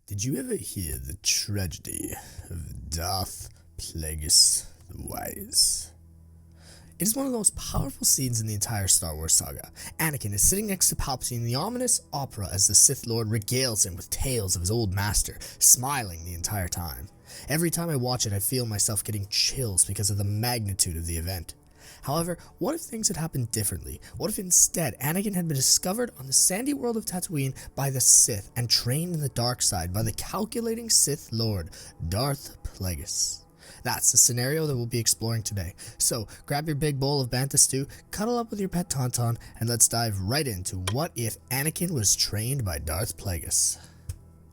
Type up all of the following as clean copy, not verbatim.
Did you ever hear the tragedy of Darth Plagueis the Wise? It is one of the most powerful scenes in the entire Star Wars saga. Anakin is sitting next to Palpatine in the ominous opera as the Sith Lord regales him with tales of his old master, smiling the entire time. Every time I watch it, I feel myself getting chills because of the magnitude of the event. However, what if things had happened differently? What if instead Anakin had been discovered on the sandy world of Tatooine by the Sith and trained in the dark side by the calculating Sith Lord Darth Plagueis? That's the scenario that we'll be exploring today. So grab your big bowl of bantha stew, cuddle up with your pet Tauntaun, and let's dive right into what if Anakin was trained by Darth Plagueis.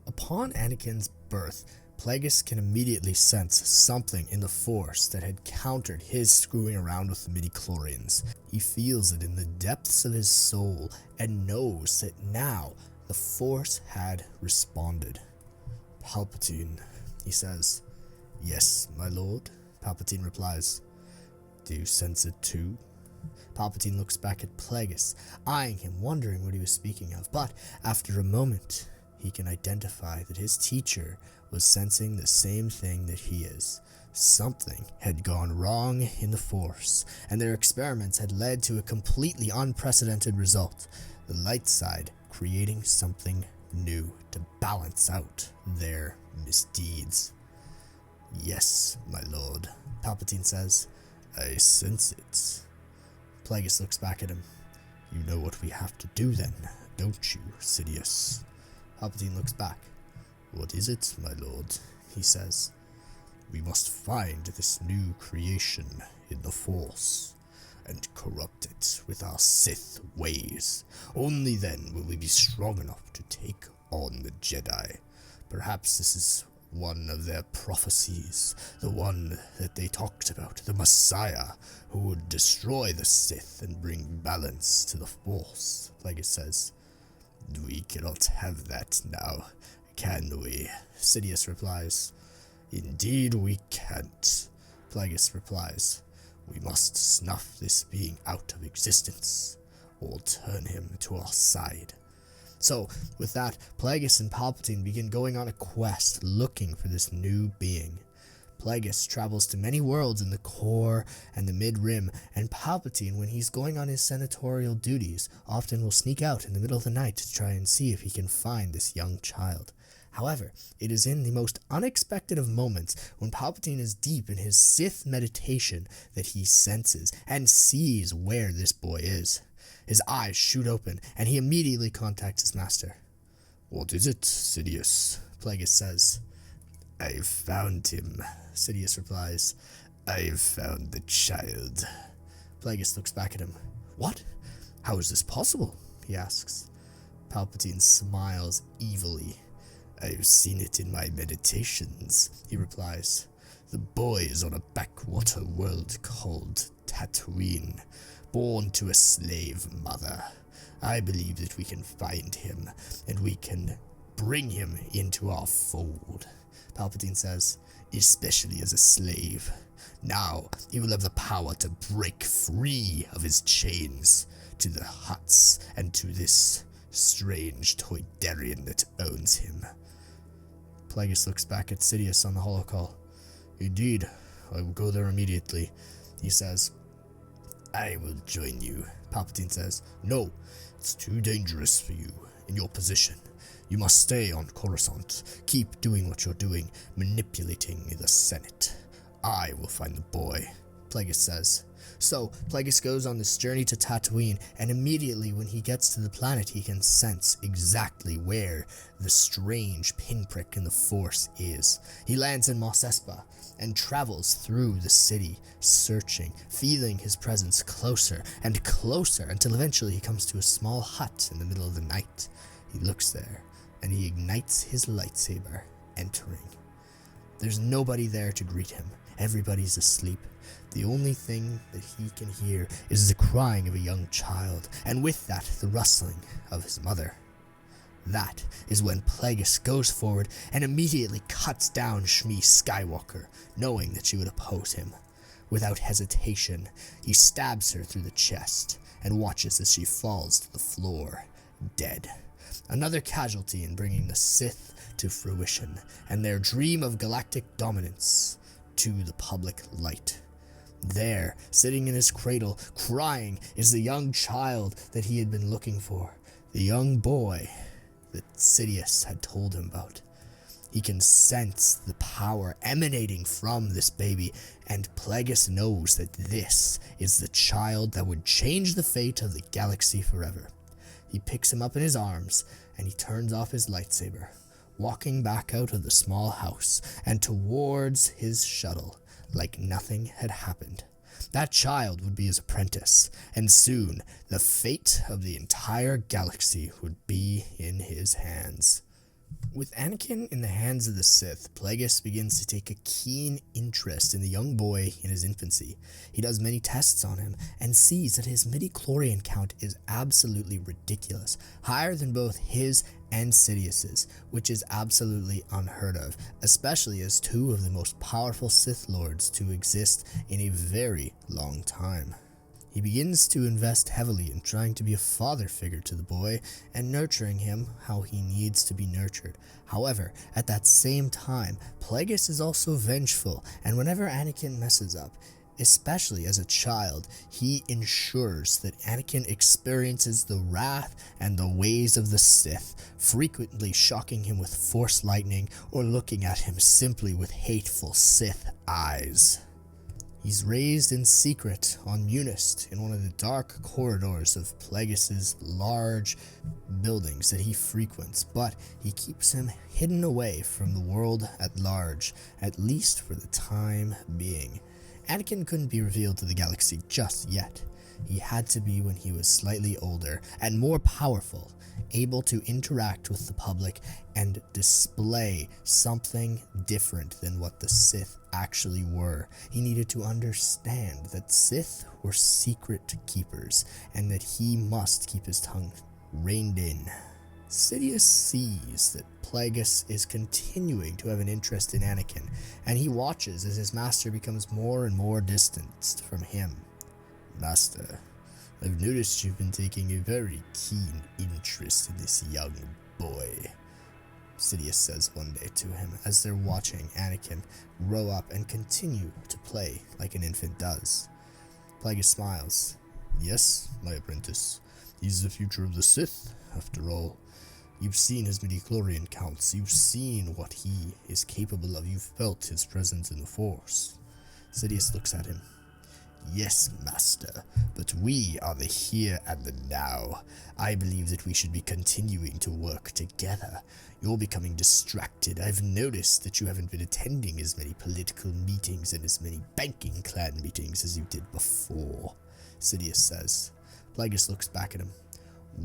Upon Anakin's birth, Plagueis can immediately sense something in the Force that had countered his screwing around with the midichlorians. He feels it in the depths of his soul and knows that now the Force had responded. "Palpatine," he says. "Yes, my lord," Palpatine replies. "Do you sense it too?" Palpatine looks back at Plagueis, eyeing him, wondering what he was speaking of, but after a moment, he can identify that his teacher was sensing the same thing that he is. Something had gone wrong in the Force, and their experiments had led to a completely unprecedented result. The light side creating something new to balance out their misdeeds. "Yes, my lord," Palpatine says. "I sense it." Plagueis looks back at him. "You know what we have to do then, don't you, Sidious?" Palpatine looks back. "What is it, my lord?" he says. "We must find this new creation in the Force and corrupt it with our Sith ways. Only then will we be strong enough to take on the Jedi. Perhaps this is one of their prophecies, the one that they talked about, the Messiah, who would destroy the Sith and bring balance to the Force," Plagueis says. "We cannot have that now, can we?" Sidious replies. "Indeed we can't," Plagueis replies. "We must snuff this being out of existence, or turn him to our side." So, with that, Plagueis and Palpatine begin going on a quest looking for this new being. Plagueis travels to many worlds in the core and the mid-rim, and Palpatine, when he's going on his senatorial duties, often will sneak out in the middle of the night to try and see if he can find this young child. However, it is in the most unexpected of moments, when Palpatine is deep in his Sith meditation, that he senses and sees where this boy is. His eyes shoot open, and he immediately contacts his master. "What is it, Sidious?" Plagueis says. "I've found him," Sidious replies. "I've found the child." Plagueis looks back at him. "What? How is this possible?" he asks. Palpatine smiles evilly. "I've seen it in my meditations," he replies. "The boy is on a backwater world called Tatooine, born to a slave mother. I believe that we can find him, and we can bring him into our fold," Palpatine says, "especially as a slave. Now he will have the power to break free of his chains to the Hutts and to this strange Toydarian that owns him." Plagueis looks back at Sidious on the holocall. "Indeed, I will go there immediately," he says. "I will join you," Palpatine says. "No, it's too dangerous for you in your position. You must stay on Coruscant. Keep doing what you're doing, manipulating the Senate. I will find the boy," Plagueis says. So, Plagueis goes on this journey to Tatooine, and immediately when he gets to the planet, he can sense exactly where the strange pinprick in the Force is. He lands in Mos Espa and travels through the city, searching, feeling his presence closer and closer, until eventually he comes to a small hut in the middle of the night. He looks there, and he ignites his lightsaber, entering. There's nobody there to greet him. Everybody's asleep. The only thing that he can hear is the crying of a young child, and with that, the rustling of his mother. That is when Plagueis goes forward and immediately cuts down Shmi Skywalker, knowing that she would oppose him. Without hesitation, he stabs her through the chest and watches as she falls to the floor, dead. Another casualty in bringing the Sith to fruition, and their dream of galactic dominance to the public light. There, sitting in his cradle, crying, is the young child that he had been looking for, the young boy that Sidious had told him about. He can sense the power emanating from this baby, and Plagueis knows that this is the child that would change the fate of the galaxy forever. He picks him up in his arms, and he turns off his lightsaber, walking back out of the small house and towards his shuttle like nothing had happened. That child would be his apprentice, and soon the fate of the entire galaxy would be in his hands. With Anakin in the hands of the Sith, Plagueis begins to take a keen interest in the young boy in his infancy. He does many tests on him and sees that his midi-chlorian count is absolutely ridiculous, higher than both his and Sidious's, which is absolutely unheard of, especially as two of the most powerful Sith Lords to exist in a very long time. He begins to invest heavily in trying to be a father figure to the boy and nurturing him how he needs to be nurtured. However, at that same time, Plagueis is also vengeful, and whenever Anakin messes up, especially as a child, he ensures that Anakin experiences the wrath and the ways of the Sith, frequently shocking him with Force lightning or looking at him simply with hateful Sith eyes. He's raised in secret on Munist in one of the dark corridors of Plagueis' large buildings that he frequents, but he keeps him hidden away from the world at large, at least for the time being. Anakin couldn't be revealed to the galaxy just yet. He had to be when he was slightly older and more powerful, able to interact with the public and display something different than what the Sith actually were. He needed to understand that Sith were secret keepers and that he must keep his tongue reined in. Sidious sees that Plagueis is continuing to have an interest in Anakin, and he watches as his master becomes more and more distanced from him. Master, I've noticed you've been taking a very keen interest in this young boy, Sidious says one day to him as they're watching Anakin grow up and continue to play like an infant does. Plagueis smiles. Yes, my apprentice. He's the future of the Sith, after all. You've seen his midi-chlorian counts, you've seen what he is capable of, you've felt his presence in the Force. Sidious looks at him. Yes, Master, but we are the here and the now. I believe that we should be continuing to work together. You're becoming distracted. I've noticed that you haven't been attending as many political meetings and as many banking clan meetings as you did before, Sidious says. Plagueis looks back at him.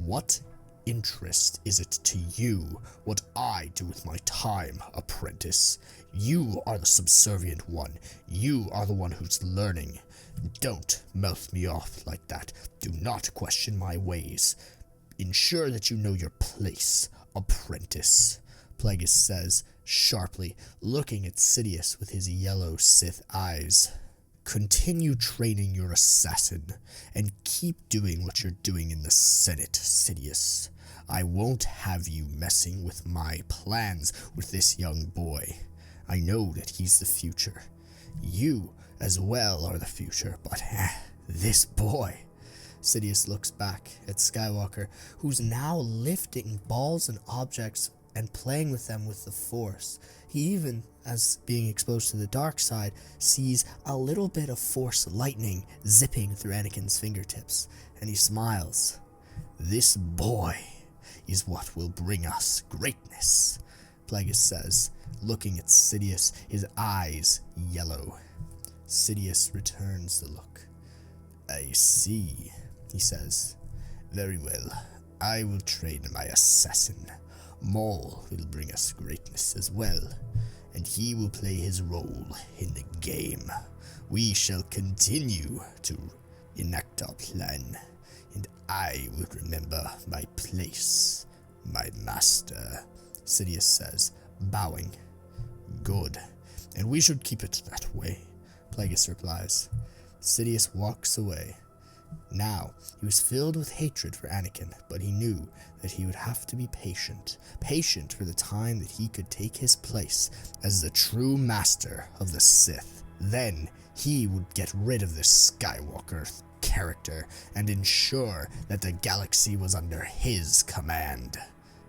What interest is it to you what I do with my time, apprentice? You are the subservient one. You are the one who's learning. Don't mouth me off like that. Do not question my ways. Ensure that you know your place, apprentice, Plagueis says sharply, looking at Sidious with his yellow Sith eyes. Continue training your assassin, and keep doing what you're doing in the Senate, Sidious. I won't have you messing with my plans with this young boy. I know that he's the future. You as well are the future, but this boy. Sidious looks back at Skywalker, who's now lifting balls and objects and playing with them with the Force. He even, as being exposed to the dark side, sees a little bit of Force lightning zipping through Anakin's fingertips, and he smiles. This boy is what will bring us greatness, Plagueis says, looking at Sidious, his eyes yellow. Sidious returns the look. I see, he says. Very well, I will train my assassin. Maul will bring us greatness as well, and he will play his role in the game. We shall continue to enact our plan, and I will remember my place, my master, Sidious says, bowing. Good, and we should keep it that way, Plagueis replies. Sidious walks away, Now, he was filled with hatred for Anakin, but he knew that he would have to be patient for the time that he could take his place as the true master of the Sith. Then, he would get rid of this Skywalker character and ensure that the galaxy was under his command.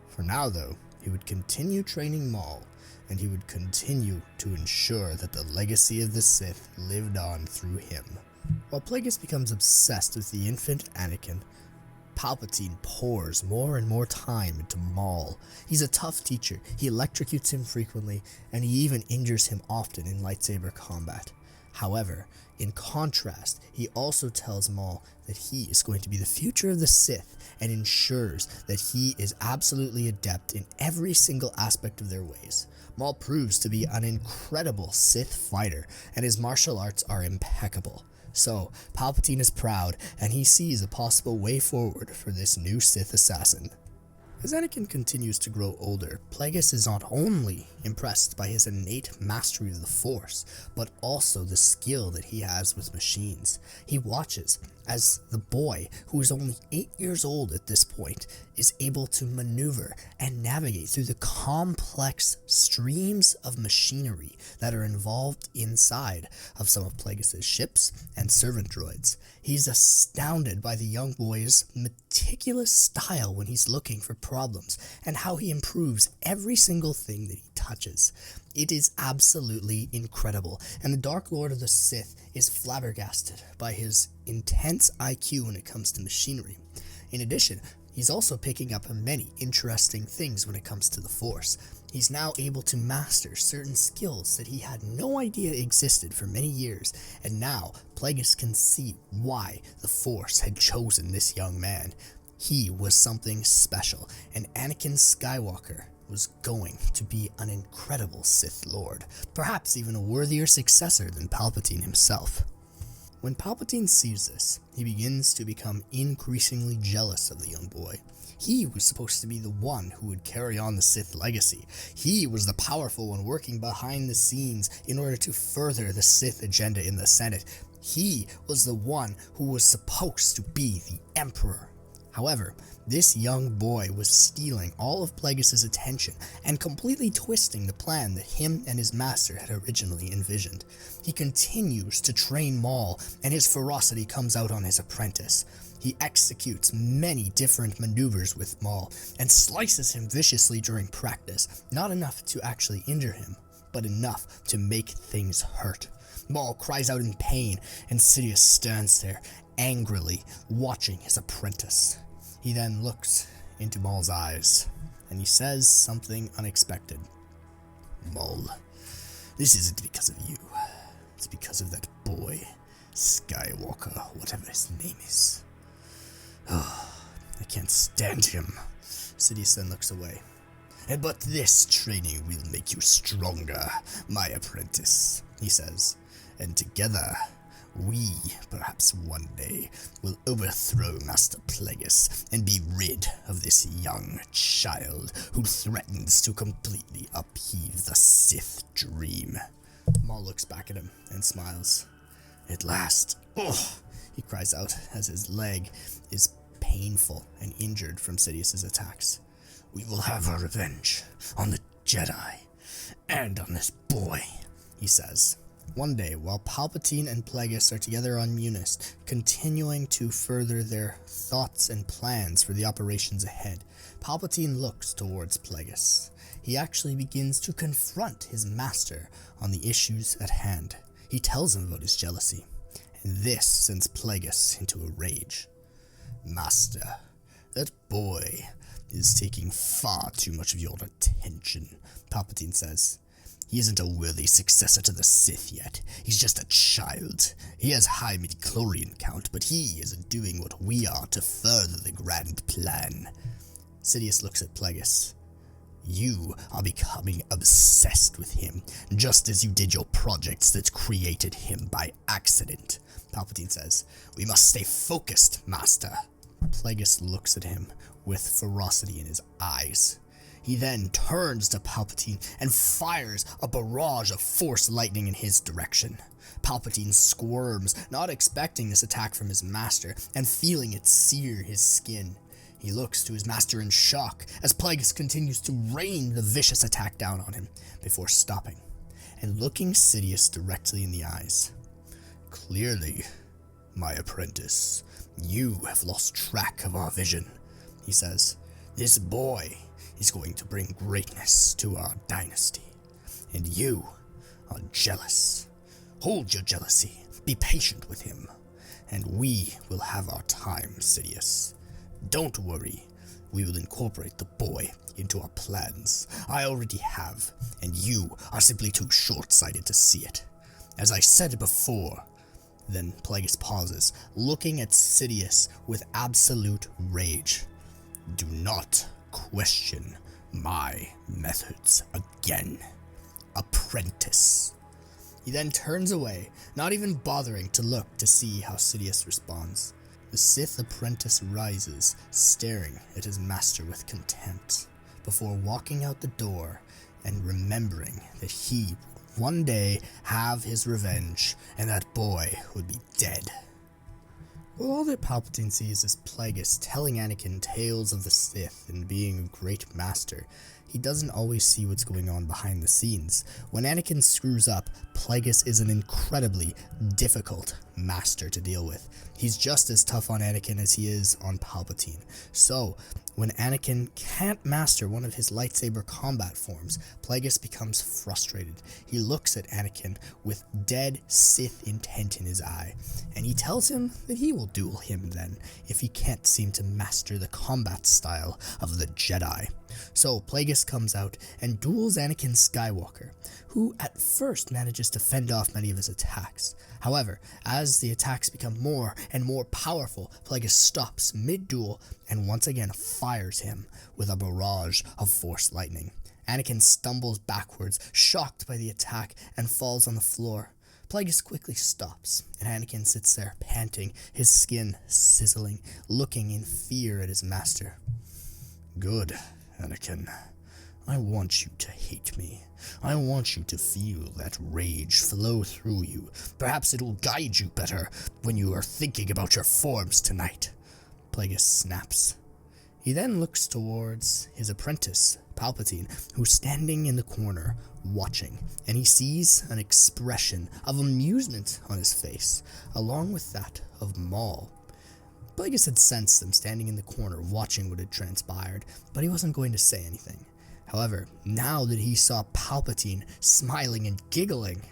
For now, though, he would continue training Maul, and he would continue to ensure that the legacy of the Sith lived on through him. While Plagueis becomes obsessed with the infant Anakin, Palpatine pours more and more time into Maul. He's a tough teacher, he electrocutes him frequently, and he even injures him often in lightsaber combat. However, in contrast, he also tells Maul that he is going to be the future of the Sith and ensures that he is absolutely adept in every single aspect of their ways. Maul proves to be an incredible Sith fighter, and his martial arts are impeccable. So, Palpatine is proud, and he sees a possible way forward for this new Sith assassin. As Anakin continues to grow older, Plagueis is not only impressed by his innate mastery of the Force, but also the skill that he has with machines. He watches as the boy, who is only 8 years old at this point, is able to maneuver and navigate through the complex streams of machinery that are involved inside of some of Plagueis' ships and servant droids. He's astounded by the young boy's meticulous style when he's looking for problems, and how he improves every single thing that he touches. It is absolutely incredible, and the Dark Lord of the Sith is flabbergasted by his intense IQ when it comes to machinery. In addition, he's also picking up many interesting things when it comes to the Force. He's now able to master certain skills that he had no idea existed for many years, and now Plagueis can see why the Force had chosen this young man. He was something special, and Anakin Skywalker was going to be an incredible Sith Lord, perhaps even a worthier successor than Palpatine himself. When Palpatine sees this, he begins to become increasingly jealous of the young boy. He was supposed to be the one who would carry on the Sith legacy. He was the powerful one working behind the scenes in order to further the Sith agenda in the Senate. He was the one who was supposed to be the Emperor. However, this young boy was stealing all of Plagueis' attention and completely twisting the plan that him and his master had originally envisioned. He continues to train Maul, and his ferocity comes out on his apprentice. He executes many different maneuvers with Maul and slices him viciously during practice, not enough to actually injure him, but enough to make things hurt. Maul cries out in pain, and Sidious stands there, angrily watching his apprentice. He then looks into Maul's eyes, and he says something unexpected. "Maul, this isn't because of you. It's because of that boy, Skywalker, whatever his name is. I can't stand him." Sidious then looks away. "But this training will make you stronger, my apprentice," he says. "And together, we, perhaps one day, will overthrow Master Plagueis and be rid of this young child who threatens to completely upheave the Sith dream." Maul looks back at him and smiles. "At last." He cries out as his leg is painful and injured from Sidious's attacks. "We will have our revenge on the Jedi and on this boy," he says. One day, while Palpatine and Plagueis are together on Munis, continuing to further their thoughts and plans for the operations ahead, Palpatine looks towards Plagueis. He actually begins to confront his master on the issues at hand. He tells him about his jealousy, and this sends Plagueis into a rage. "Master, that boy is taking far too much of your attention," Palpatine says. "He isn't a worthy successor to the Sith yet. He's just a child. He has high midichlorian count, but he isn't doing what we are to further the grand plan." Sidious looks at Plagueis. "You are becoming obsessed with him, just as you did your projects that created him by accident," Palpatine says. "We must stay focused, Master." Plagueis looks at him with ferocity in his eyes. He then turns to Palpatine and fires a barrage of Force lightning in his direction. Palpatine squirms, not expecting this attack from his master, and feeling it sear his skin. He looks to his master in shock as Plagueis continues to rain the vicious attack down on him, before stopping and looking Sidious directly in the eyes. "Clearly, my apprentice, you have lost track of our vision," he says. "This boy is going to bring greatness to our dynasty, and you are jealous. Hold your jealousy, be patient with him, and we will have our time, Sidious. Don't worry, we will incorporate the boy into our plans. I already have, and you are simply too short-sighted to see it. As I said before." Then Plagueis pauses, looking at Sidious with absolute rage. "Do not question my methods again, apprentice." He then turns away, not even bothering to look to see how Sidious responds. The Sith apprentice rises, staring at his master with contempt, before walking out the door and remembering that he would one day have his revenge, and that boy would be dead. Well, all that Palpatine sees is Plagueis telling Anakin tales of the Sith and being a great master. He doesn't always see what's going on behind the scenes. When Anakin screws up, Plagueis is an incredibly difficult master to deal with. He's just as tough on Anakin as he is on Palpatine. So, when Anakin can't master one of his lightsaber combat forms, Plagueis becomes frustrated. He looks at Anakin with dead Sith intent in his eye, and he tells him that he will duel him then, if he can't seem to master the combat style of the Jedi. So Plagueis comes out and duels Anakin Skywalker, who at first manages to fend off many of his attacks. However, as the attacks become more and more powerful, Plagueis stops mid-duel and once again fires him with a barrage of Force lightning. Anakin stumbles backwards, shocked by the attack, and falls on the floor. Plagueis quickly stops, and Anakin sits there panting, his skin sizzling, looking in fear at his master. "Good, Anakin. I want you to hate me. I want you to feel that rage flow through you. Perhaps it will guide you better when you are thinking about your forms tonight." Plagueis snaps. He then looks towards his apprentice, Palpatine, who's standing in the corner, watching, and he sees an expression of amusement on his face, along with that of Maul. Plagueis had sensed them standing in the corner watching what had transpired, but he wasn't going to say anything. However, now that he saw Palpatine smiling and giggling,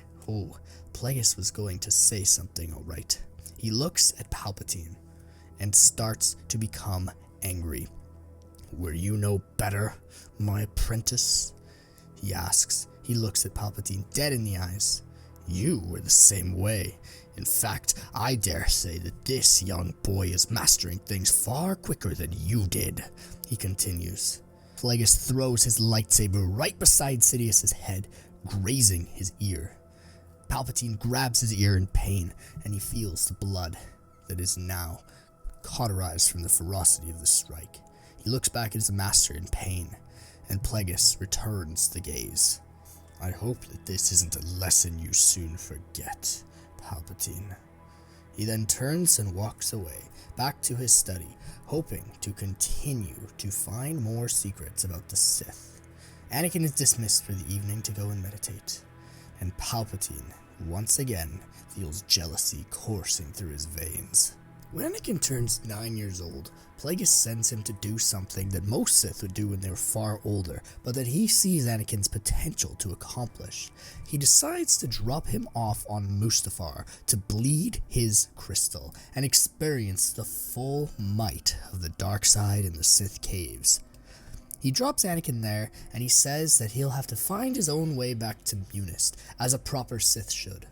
Plagueis was going to say something, alright. He looks at Palpatine and starts to become angry. "Were you no better, my apprentice?" he asks. He looks at Palpatine dead in the eyes. "You were the same way. In fact, I dare say that this young boy is mastering things far quicker than you did," he continues. Plagueis throws his lightsaber right beside Sidious's head, grazing his ear. Palpatine grabs his ear in pain, and he feels the blood that is now cauterized from the ferocity of the strike. He looks back at his master in pain, and Plagueis returns the gaze. "I hope that this isn't a lesson you soon forget, Palpatine." He then turns and walks away, back to his study, hoping to continue to find more secrets about the Sith. Anakin is dismissed for the evening to go and meditate, and Palpatine once again feels jealousy coursing through his veins. When Anakin turns 9 years old, Plagueis sends him to do something that most Sith would do when they were far older, but that he sees Anakin's potential to accomplish. He decides to drop him off on Mustafar to bleed his crystal and experience the full might of the dark side in the Sith caves. He drops Anakin there, and he says that he'll have to find his own way back to Munist, as a proper Sith should.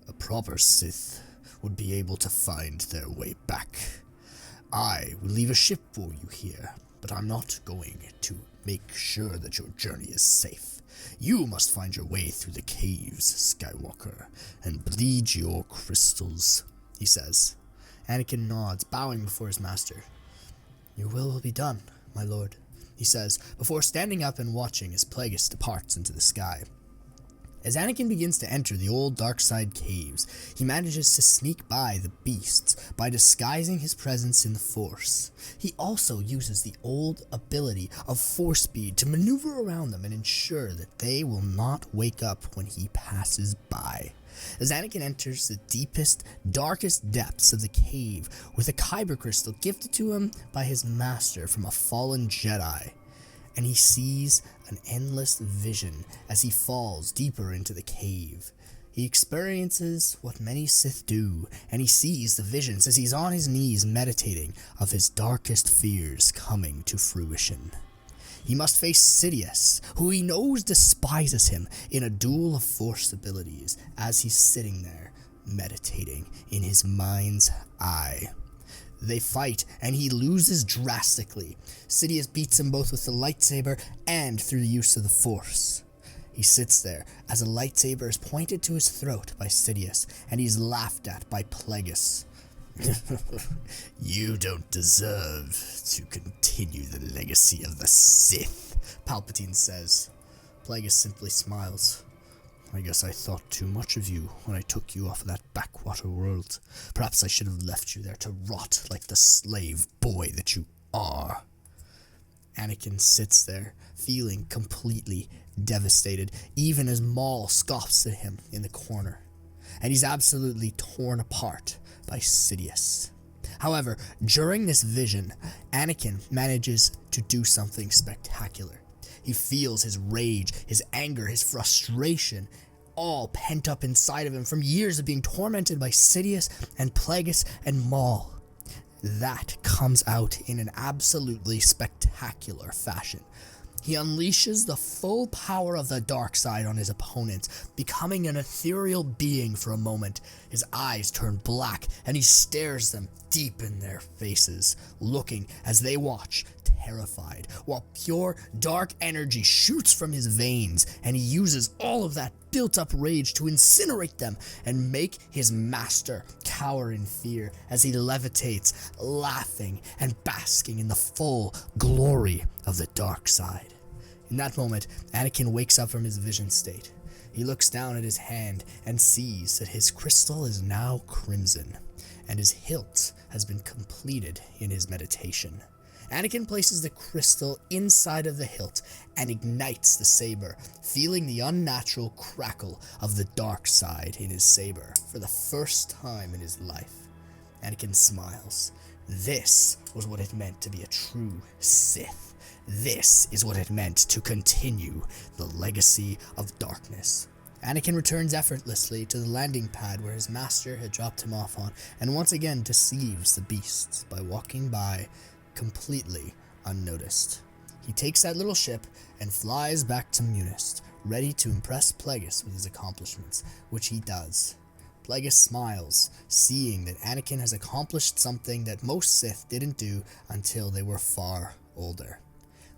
"A proper Sith would be able to find their way back. I will leave a ship for you here, but I'm not going to make sure that your journey is safe. You must find your way through the caves, Skywalker, and bleed your crystals," he says. Anakin nods, bowing before his master. "Your will be done, my lord." he says, before standing up and watching as Plagueis departs into the sky. As Anakin begins to enter the old dark side caves, he manages to sneak by the beasts by disguising his presence in the Force. He also uses the old ability of Force speed to maneuver around them and ensure that they will not wake up when he passes by. As Anakin enters the deepest, darkest depths of the cave with a kyber crystal gifted to him by his master from a fallen Jedi, and he sees an endless vision as he falls deeper into the cave. He experiences what many Sith do, and he sees the visions as he's on his knees meditating of his darkest fears coming to fruition. He must face Sidious, who he knows despises him, in a duel of Force abilities as he's sitting there meditating in his mind's eye. They fight, and he loses drastically. Sidious beats him both with the lightsaber and through the use of the Force. He sits there as a lightsaber is pointed to his throat by Sidious, and he's laughed at by Plagueis. You don't deserve to continue the legacy of the Sith, Palpatine says. Plagueis simply smiles. I guess I thought too much of you when I took you off of that backwater world. Perhaps I should have left you there to rot like the slave boy that you are. Anakin sits there, feeling completely devastated, even as Maul scoffs at him in the corner. And he's absolutely torn apart by Sidious. However, during this vision, Anakin manages to do something spectacular. He feels his rage, his anger, his frustration, all pent up inside of him from years of being tormented by Sidious and Plagueis and Maul. That comes out in an absolutely spectacular fashion. He unleashes the full power of the dark side on his opponents, becoming an ethereal being for a moment. His eyes turn black, and he stares them deep in their faces, looking as they watch, terrified, while pure dark energy shoots from his veins, and he uses all of that built-up rage to incinerate them and make his master cower in fear as he levitates, laughing and basking in the full glory of the dark side. In that moment, Anakin wakes up from his vision state. He looks down at his hand and sees that his crystal is now crimson, and his hilt has been completed in his meditation. Anakin places the crystal inside of the hilt and ignites the saber, feeling the unnatural crackle of the dark side in his saber for the first time in his life. Anakin smiles. This was what it meant to be a true Sith. This is what it meant to continue the legacy of darkness. Anakin returns effortlessly to the landing pad where his master had dropped him off on, and once again deceives the beasts by walking by completely unnoticed. He takes that little ship and flies back to Munist, ready to impress Plagueis with his accomplishments, which he does. Plagueis smiles, seeing that Anakin has accomplished something that most Sith didn't do until they were far older.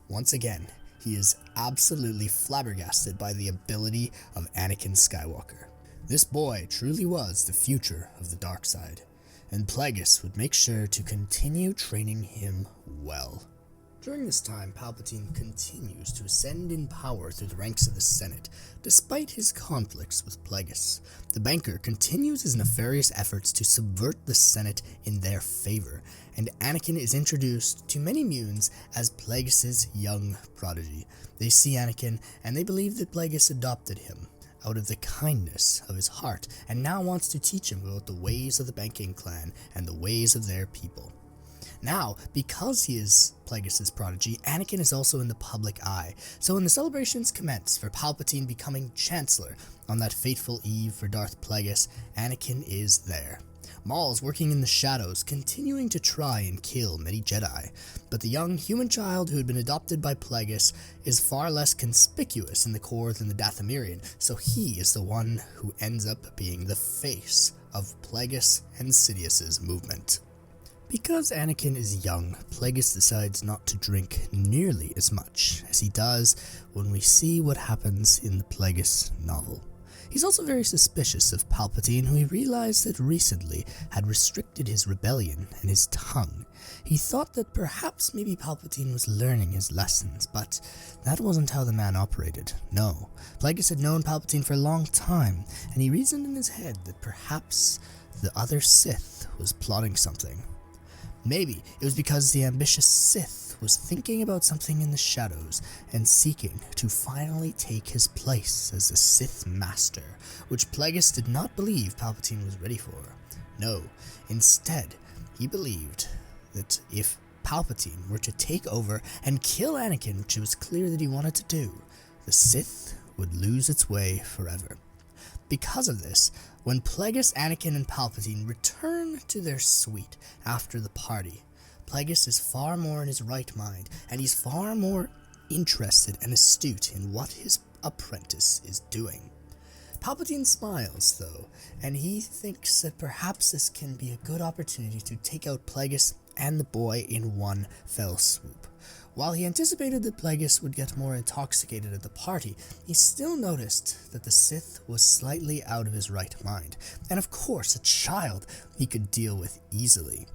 Once again, he is absolutely flabbergasted by the ability of Anakin Skywalker. This boy truly was the future of the dark side, and Plagueis would make sure to continue training him well. During this time, Palpatine continues to ascend in power through the ranks of the Senate, despite his conflicts with Plagueis. The banker continues his nefarious efforts to subvert the Senate in their favor, and Anakin is introduced to many Munes as Plagueis' young prodigy. They see Anakin, and they believe that Plagueis adopted him out of the kindness of his heart, and now wants to teach him about the ways of the banking clan and the ways of their people. Now, because he is Plagueis' prodigy, Anakin is also in the public eye, so when the celebrations commence for Palpatine becoming Chancellor on that fateful eve for Darth Plagueis, Anakin is there. Maul's working in the shadows, continuing to try and kill many Jedi, but the young human child who had been adopted by Plagueis is far less conspicuous in the Corps than the Dathomirian, so he is the one who ends up being the face of Plagueis and Sidious's movement. Because Anakin is young, Plagueis decides not to drink nearly as much as he does when we see what happens in the Plagueis novel. He's also very suspicious of Palpatine, who he realized that recently had restricted his rebellion and his tongue. He thought that perhaps maybe Palpatine was learning his lessons, but that wasn't how the man operated. No, Plagueis had known Palpatine for a long time, and he reasoned in his head that perhaps the other Sith was plotting something. Maybe it was because the ambitious Sith was thinking about something in the shadows and seeking to finally take his place as the Sith Master, which Plagueis did not believe Palpatine was ready for. No, instead, he believed that if Palpatine were to take over and kill Anakin, which it was clear that he wanted to do, the Sith would lose its way forever. Because of this, when Plagueis, Anakin, and Palpatine return to their suite after the party, Plagueis is far more in his right mind, and he's far more interested and astute in what his apprentice is doing. Palpatine smiles, though, and he thinks that perhaps this can be a good opportunity to take out Plagueis and the boy in one fell swoop. While he anticipated that Plagueis would get more intoxicated at the party, he still noticed that the Sith was slightly out of his right mind, and of course a child he could deal with easily.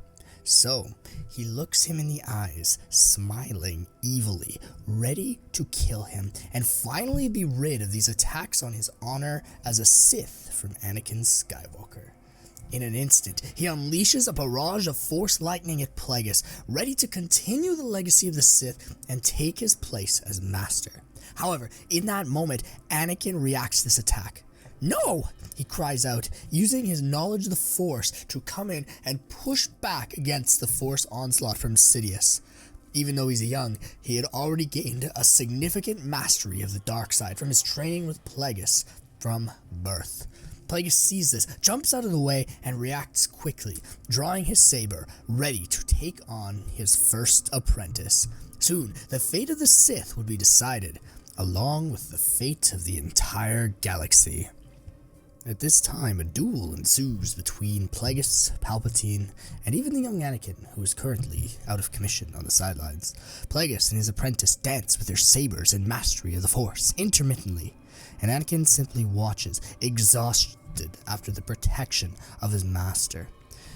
So, he looks him in the eyes, smiling evilly, ready to kill him, and finally be rid of these attacks on his honor as a Sith from Anakin Skywalker. In an instant, he unleashes a barrage of Force lightning at Plagueis, ready to continue the legacy of the Sith and take his place as Master. However, in that moment, Anakin reacts to this attack. "No!" he cries out, using his knowledge of the Force to come in and push back against the Force onslaught from Sidious. Even though he's young, he had already gained a significant mastery of the dark side from his training with Plagueis from birth. Plagueis sees this, jumps out of the way, and reacts quickly, drawing his saber, ready to take on his first apprentice. Soon, the fate of the Sith would be decided, along with the fate of the entire galaxy. At this time, a duel ensues between Plagueis, Palpatine, and even the young Anakin, who is currently out of commission on the sidelines. Plagueis and his apprentice dance with their sabers and mastery of the Force, intermittently, and Anakin simply watches, exhausted after the protection of his master.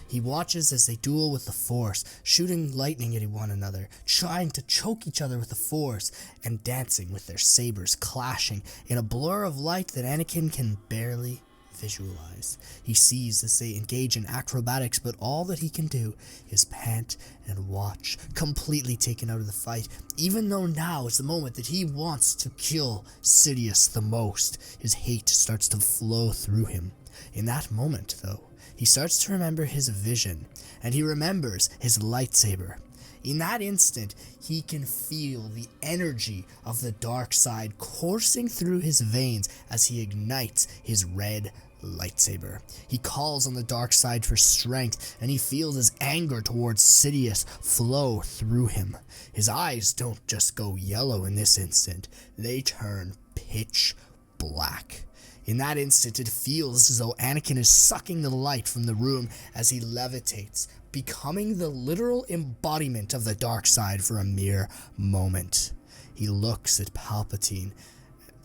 He watches as they duel with the Force, shooting lightning at one another, trying to choke each other with the Force, and dancing with their sabers clashing in a blur of light that Anakin can barely visualize. He sees as they engage in acrobatics, but all that he can do is pant and watch, completely taken out of the fight, even though now is the moment that he wants to kill Sidious the most. His hate starts to flow through him. In that moment, though, he starts to remember his vision, and he remembers his lightsaber. In that instant, he can feel the energy of the dark side coursing through his veins as he ignites his red lightsaber. He calls on the dark side for strength, and he feels his anger towards Sidious flow through him. His eyes don't just go yellow in this instant, they turn pitch black. In that instant, it feels as though Anakin is sucking the light from the room as he levitates, becoming the literal embodiment of the dark side for a mere moment. He looks at Palpatine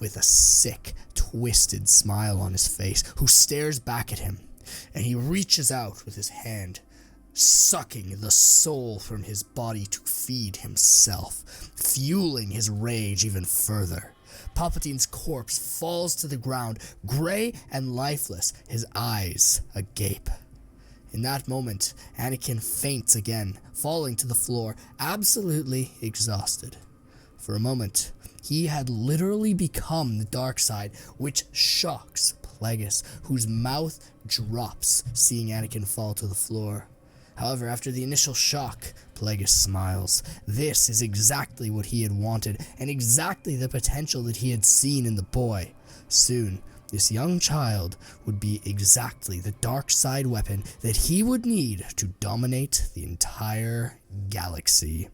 with a sick, twisted smile on his face, who stares back at him, and he reaches out with his hand, sucking the soul from his body to feed himself, fueling his rage even further. Palpatine's corpse falls to the ground, gray and lifeless, his eyes agape. In that moment, Anakin faints again, falling to the floor, absolutely exhausted. For a moment, he had literally become the dark side, which shocks Plagueis, whose mouth drops seeing Anakin fall to the floor. However, after the initial shock, Plagueis smiles. This is exactly what he had wanted, and exactly the potential that he had seen in the boy. Soon, this young child would be exactly the dark side weapon that he would need to dominate the entire galaxy.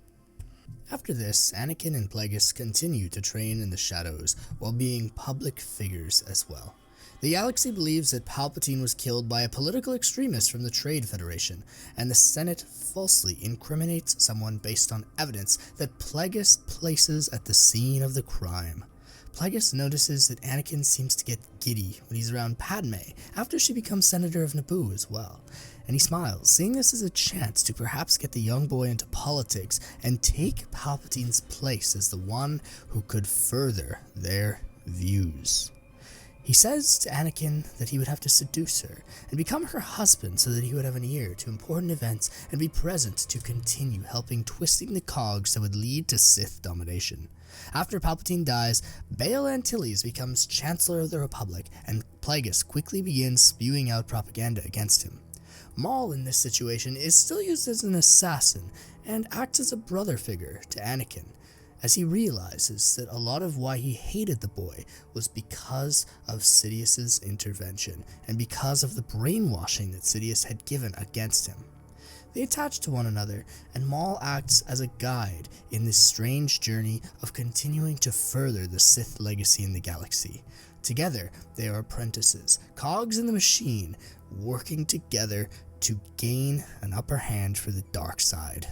After this, Anakin and Plagueis continue to train in the shadows while being public figures as well. The galaxy believes that Palpatine was killed by a political extremist from the Trade Federation, and the Senate falsely incriminates someone based on evidence that Plagueis places at the scene of the crime. Plagueis notices that Anakin seems to get giddy when he's around Padme after she becomes Senator of Naboo as well, and he smiles, seeing this as a chance to perhaps get the young boy into politics and take Palpatine's place as the one who could further their views. He says to Anakin that he would have to seduce her and become her husband so that he would have an ear to important events and be present to continue helping twisting the cogs that would lead to Sith domination. After Palpatine dies, Bail Antilles becomes Chancellor of the Republic, and Plagueis quickly begins spewing out propaganda against him. Maul in this situation is still used as an assassin and acts as a brother figure to Anakin, as he realizes that a lot of why he hated the boy was because of Sidious's intervention and because of the brainwashing that Sidious had given against him. They attach to one another, and Maul acts as a guide in this strange journey of continuing to further the Sith legacy in the galaxy. Together, they are apprentices, cogs in the machine, working together to gain an upper hand for the dark side.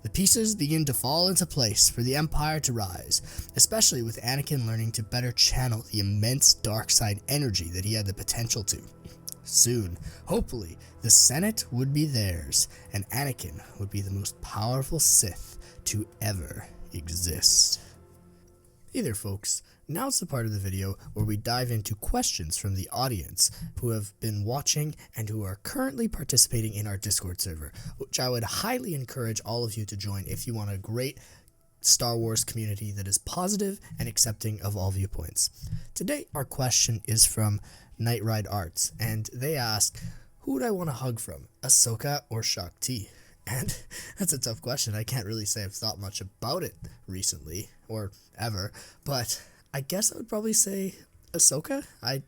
The pieces begin to fall into place for the Empire to rise, especially with Anakin learning to better channel the immense dark side energy that he had the potential to. Soon, hopefully, the Senate would be theirs, and Anakin would be the most powerful Sith to ever exist. Hey there folks, now's the part of the video where we dive into questions from the audience who have been watching and who are currently participating in our Discord server, which I would highly encourage all of you to join if you want a great Star Wars community that is positive and accepting of all viewpoints. Today, our question is from Night Ride Arts, and they ask, who would I want to hug from, Ahsoka or Shakti? And that's a tough question. I can't really say I've thought much about it recently, or ever, but I guess I would probably say Ahsoka. I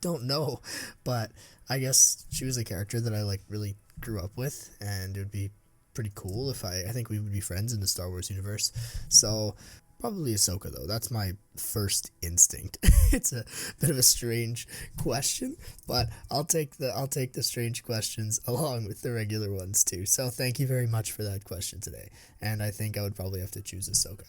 don't know, but I guess she was a character that I really grew up with, and it would be pretty cool if I think we would be friends in the Star Wars universe. So probably Ahsoka though. That's my first instinct. It's a bit of a strange question, but I'll take the strange questions along with the regular ones too. So thank you very much for that question today. And I think I would probably have to choose Ahsoka.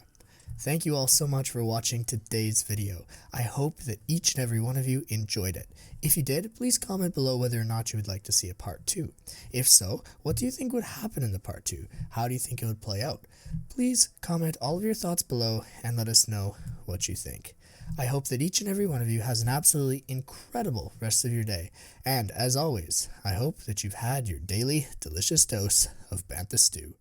Thank you all so much for watching today's video. I hope that each and every one of you enjoyed it. If you did, please comment below whether or not you would like to see a part 2. If so, what do you think would happen in the part 2? How do you think it would play out? Please comment all of your thoughts below and let us know what you think. I hope that each and every one of you has an absolutely incredible rest of your day. And as always, I hope that you've had your daily delicious dose of Bantha Stew.